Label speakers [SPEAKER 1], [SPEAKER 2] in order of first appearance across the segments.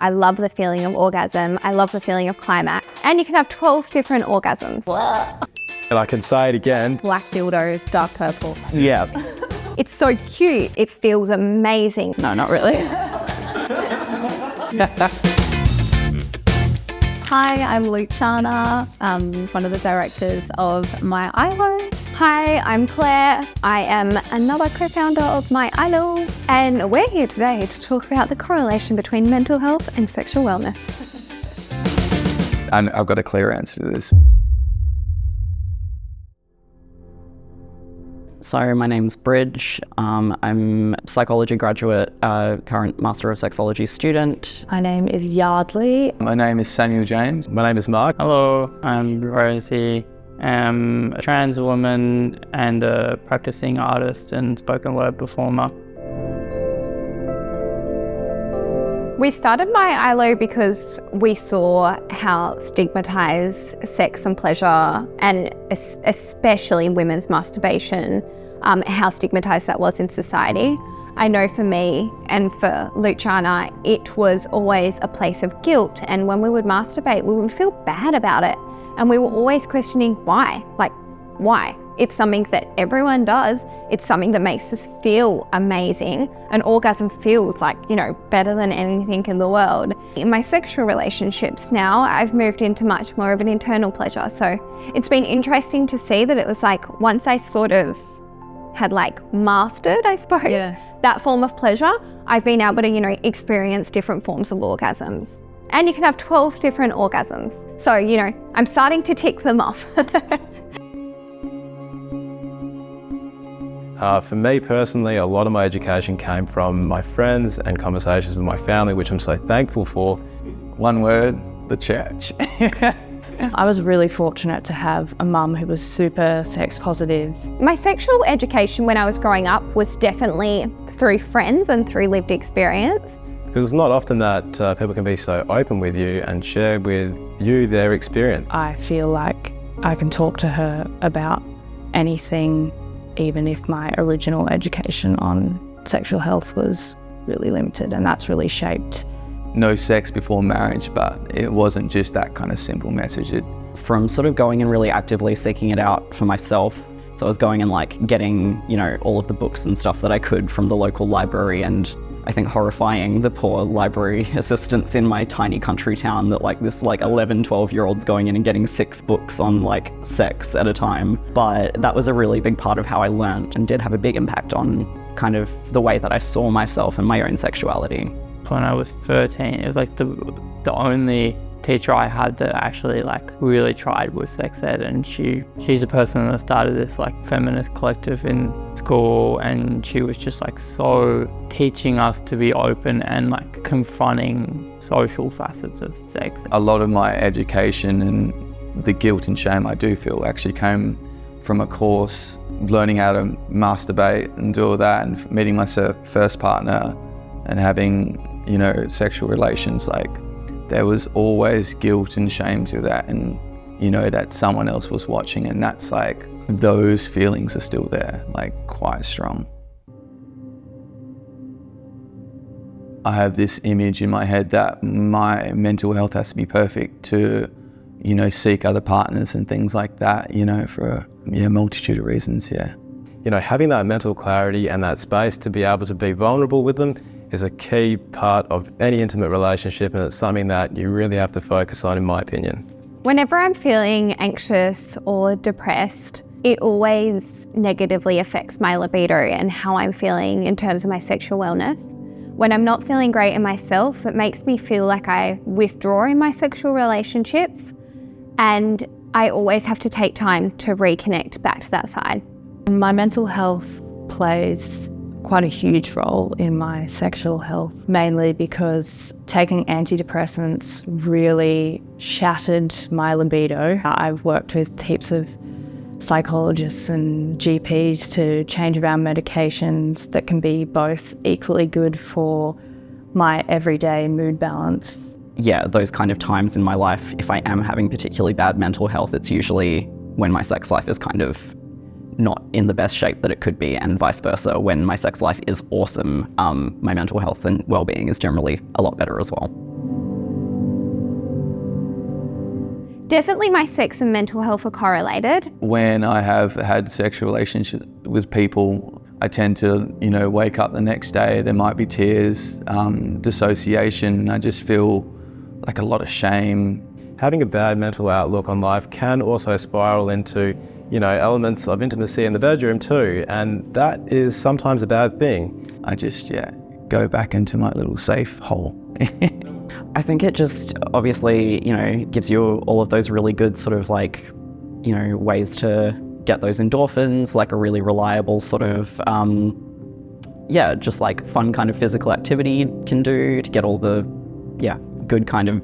[SPEAKER 1] I love the feeling of orgasm. I love the feeling of climax. And you can have 12 different orgasms.
[SPEAKER 2] And I can say it again.
[SPEAKER 1] Black dildos, dark purple.
[SPEAKER 2] Yeah.
[SPEAKER 1] It's so cute. It feels amazing.
[SPEAKER 3] No, not really. Hi, I'm Luciana. I'm one of the directors of My Ilo.
[SPEAKER 1] Hi, I'm Claire. I am another co-founder of My Ilo, and we're here today to talk about the correlation between mental health and sexual wellness.
[SPEAKER 4] And I've got a clear answer to this.
[SPEAKER 3] So my name's Bridge. I'm a psychology graduate, current Master of Sexology student.
[SPEAKER 5] My name is Yardley.
[SPEAKER 4] My name is Samuel James.
[SPEAKER 2] My name is Mark.
[SPEAKER 6] Hello, I'm Rosie. I'm a trans woman and a practicing artist and spoken word performer.
[SPEAKER 1] We started My Ilo because we saw how stigmatized sex and pleasure, and especially women's masturbation, how stigmatized that was in society. I know for me and for Luciana, it was always a place of guilt, and when we would masturbate, we would feel bad about it. And we were always questioning why, why? It's something that everyone does. It's something that makes us feel amazing. An orgasm feels like, better than anything in the world. In my sexual relationships now, I've moved into much more of an internal pleasure. So it's been interesting to see that it was like, once I sort of had mastered, I suppose, that form of pleasure, I've been able to, experience different forms of orgasms. And you can have 12 different orgasms. So, I'm starting to tick them off.
[SPEAKER 2] For me personally, a lot of my education came from my friends and conversations with my family, which I'm so thankful for.
[SPEAKER 4] One word, the church.
[SPEAKER 5] I was really fortunate to have a mum who was super sex positive.
[SPEAKER 1] My sexual education when I was growing up was definitely through friends and through lived experience.
[SPEAKER 2] Because it's not often that people can be so open with you and share with you their experience.
[SPEAKER 5] I feel like I can talk to her about anything, even if my original education on sexual health was really limited, and that's really shaped.
[SPEAKER 4] No sex before marriage, but it wasn't just that kind of simple message.
[SPEAKER 3] From sort of going and really actively seeking it out for myself. So I was going and getting, all of the books and stuff that I could from the local library, and I think horrifying the poor library assistants in my tiny country town that this 11, 12-year-olds going in and getting 6 books on sex at a time. But that was a really big part of how I learned and did have a big impact on kind of the way that I saw myself and my own sexuality.
[SPEAKER 6] When I was 13, it was the only teacher I had that actually really tried with sex ed, and she's the person that started this feminist collective in school, and she was just so teaching us to be open and confronting social facets of sex.
[SPEAKER 4] A lot of my education and the guilt and shame I do feel actually came from a course learning how to masturbate and do all that, and meeting my first partner and having sexual relations. There was always guilt and shame to that, and that someone else was watching, and that's those feelings are still there, quite strong. I have this image in my head that my mental health has to be perfect to seek other partners and things like that, for a multitude of reasons.
[SPEAKER 2] Having that mental clarity and that space to be able to be vulnerable with them is a key part of any intimate relationship, and it's something that you really have to focus on, in my opinion.
[SPEAKER 1] Whenever I'm feeling anxious or depressed, it always negatively affects my libido and how I'm feeling in terms of my sexual wellness. When I'm not feeling great in myself, it makes me feel like I withdraw in my sexual relationships, and I always have to take time to reconnect back to that side.
[SPEAKER 5] My mental health plays quite a huge role in my sexual health, mainly because taking antidepressants really shattered my libido. I've worked with heaps of psychologists and GPs to change around medications that can be both equally good for my everyday mood balance.
[SPEAKER 3] Yeah, those kind of times in my life, if I am having particularly bad mental health, it's usually when my sex life is kind of not in the best shape that it could be, and vice versa. When my sex life is awesome, my mental health and well-being is generally a lot better as well.
[SPEAKER 1] Definitely my sex and mental health are correlated.
[SPEAKER 4] When I have had sexual relationships with people, I tend to, wake up the next day, there might be tears, dissociation. I just feel like a lot of shame.
[SPEAKER 2] Having a bad mental outlook on life can also spiral into, elements of intimacy in the bedroom too, and that is sometimes a bad thing.
[SPEAKER 4] I just, go back into my little safe hole.
[SPEAKER 3] I think it just obviously, gives you all of those really good sort of like, ways to get those endorphins, like a really reliable sort of, just like fun kind of physical activity you can do to get all the, good kind of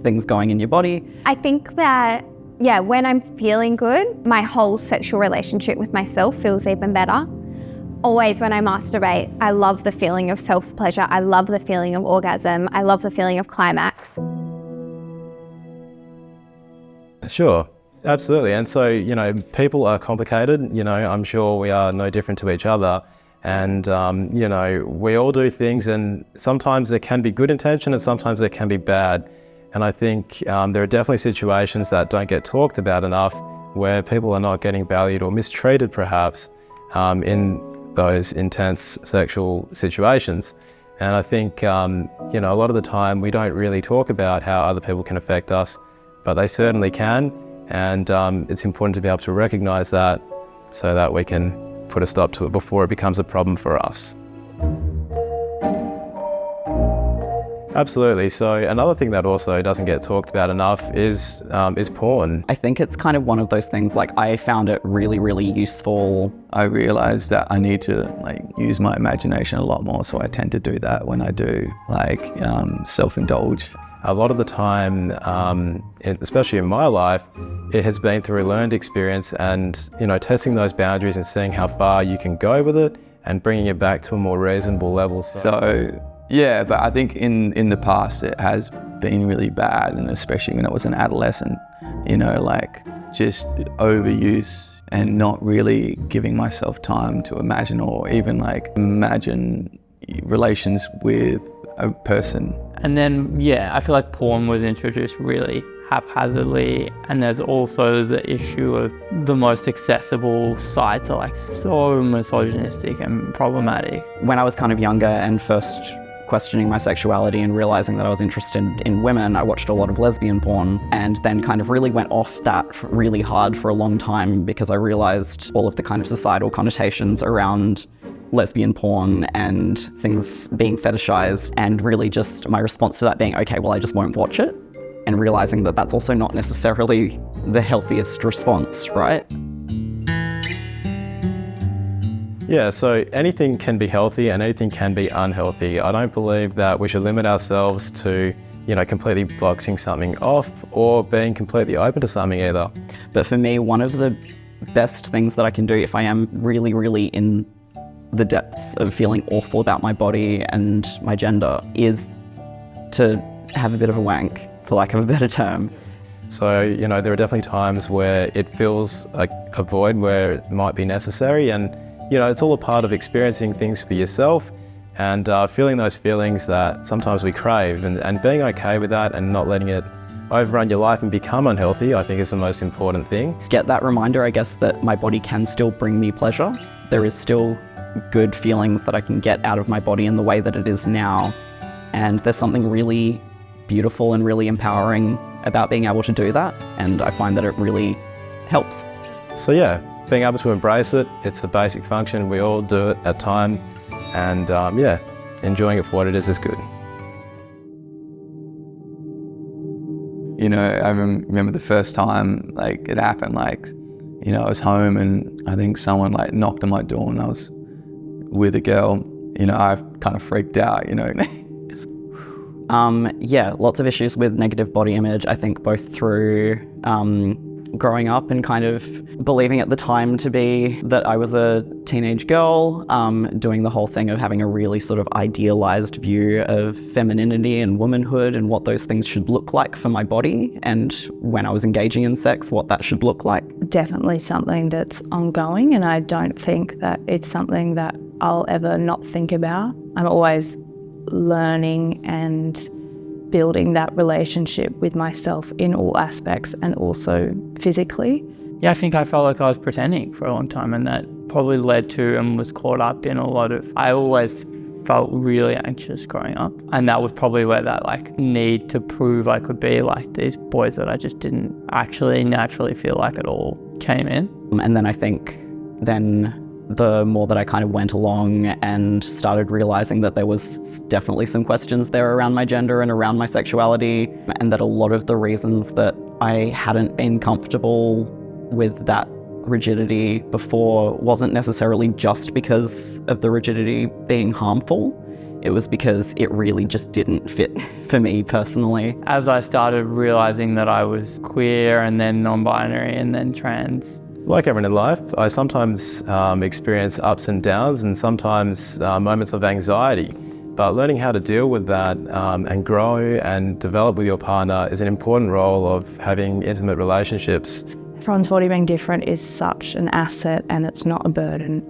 [SPEAKER 3] things going in your body.
[SPEAKER 1] I think that, when I'm feeling good, my whole sexual relationship with myself feels even better. Always when I masturbate, I love the feeling of self-pleasure. I love the feeling of orgasm. I love the feeling of climax.
[SPEAKER 2] Sure, absolutely. And so, people are complicated. I'm sure we are no different to each other. And, we all do things, and sometimes there can be good intention and sometimes there can be bad. And I think there are definitely situations that don't get talked about enough where people are not getting valued or mistreated perhaps in those intense sexual situations. And I think, a lot of the time we don't really talk about how other people can affect us, but they certainly can. And it's important to be able to recognize that so that we can put a stop to it before it becomes a problem for us. Absolutely. So another thing that also doesn't get talked about enough is porn.
[SPEAKER 3] I think it's kind of one of those things, like I found it really, really useful.
[SPEAKER 4] I realized that I need to use my imagination a lot more, so I tend to do that when I do self-indulge.
[SPEAKER 2] A lot of the time, especially in my life, it has been through learned experience and, testing those boundaries and seeing how far you can go with it and bringing it back to a more reasonable level.
[SPEAKER 4] Yeah, but I think in the past it has been really bad, and especially when I was an adolescent, just overuse and not really giving myself time to imagine or even imagine relations with a person.
[SPEAKER 6] And then, I feel like porn was introduced really haphazardly, and there's also the issue of the most accessible sites are so misogynistic and problematic.
[SPEAKER 3] When I was kind of younger and first questioning my sexuality and realizing that I was interested in women, I watched a lot of lesbian porn and then kind of really went off that really hard for a long time because I realized all of the kind of societal connotations around lesbian porn and things being fetishized, and really just my response to that being, okay, well, I just won't watch it, and realizing that that's also not necessarily the healthiest response, right?
[SPEAKER 2] Yeah, so anything can be healthy and anything can be unhealthy. I don't believe that we should limit ourselves to, completely boxing something off or being completely open to something either.
[SPEAKER 3] But for me, one of the best things that I can do if I am really, really in the depths of feeling awful about my body and my gender is to have a bit of a wank, for lack of a better term.
[SPEAKER 2] So, there are definitely times where it feels like a void where it might be necessary, and it's all a part of experiencing things for yourself and feeling those feelings that sometimes we crave, and being okay with that and not letting it overrun your life and become unhealthy, I think is the most important thing.
[SPEAKER 3] Get that reminder, I guess, that my body can still bring me pleasure. There is still good feelings that I can get out of my body in the way that it is now. And there's something really beautiful and really empowering about being able to do that. And I find that it really helps.
[SPEAKER 2] So being able to embrace it, it's a basic function. We all do it at time. And enjoying it for what it is good.
[SPEAKER 4] I remember the first time it happened, I was home and I think someone knocked on my door and I was with a girl. I kind of freaked out,
[SPEAKER 3] Lots of issues with negative body image, I think both through growing up and kind of believing at the time to be that I was a teenage girl, doing the whole thing of having a really sort of idealized view of femininity and womanhood and what those things should look like for my body, and when I was engaging in sex, what that should look like.
[SPEAKER 5] Definitely something that's ongoing, and I don't think that it's something that I'll ever not think about. I'm always learning and building that relationship with myself in all aspects and also physically.
[SPEAKER 6] Yeah, I think I felt like I was pretending for a long time, and that probably led to and was caught up in a lot of, I always felt really anxious growing up, and that was probably where that like need to prove I could be like these boys that I just didn't actually naturally feel like at all came in.
[SPEAKER 3] And then I think the more that I kind of went along and started realizing that there was definitely some questions there around my gender and around my sexuality, and that a lot of the reasons that I hadn't been comfortable with that rigidity before wasn't necessarily just because of the rigidity being harmful. It was because it really just didn't fit for me personally.
[SPEAKER 6] As I started realizing that I was queer and then non-binary and then trans.
[SPEAKER 2] Like everyone in life, I sometimes experience ups and downs and sometimes moments of anxiety. But learning how to deal with that and grow and develop with your partner is an important role of having intimate relationships.
[SPEAKER 5] Everyone's body being different is such an asset and it's not a burden.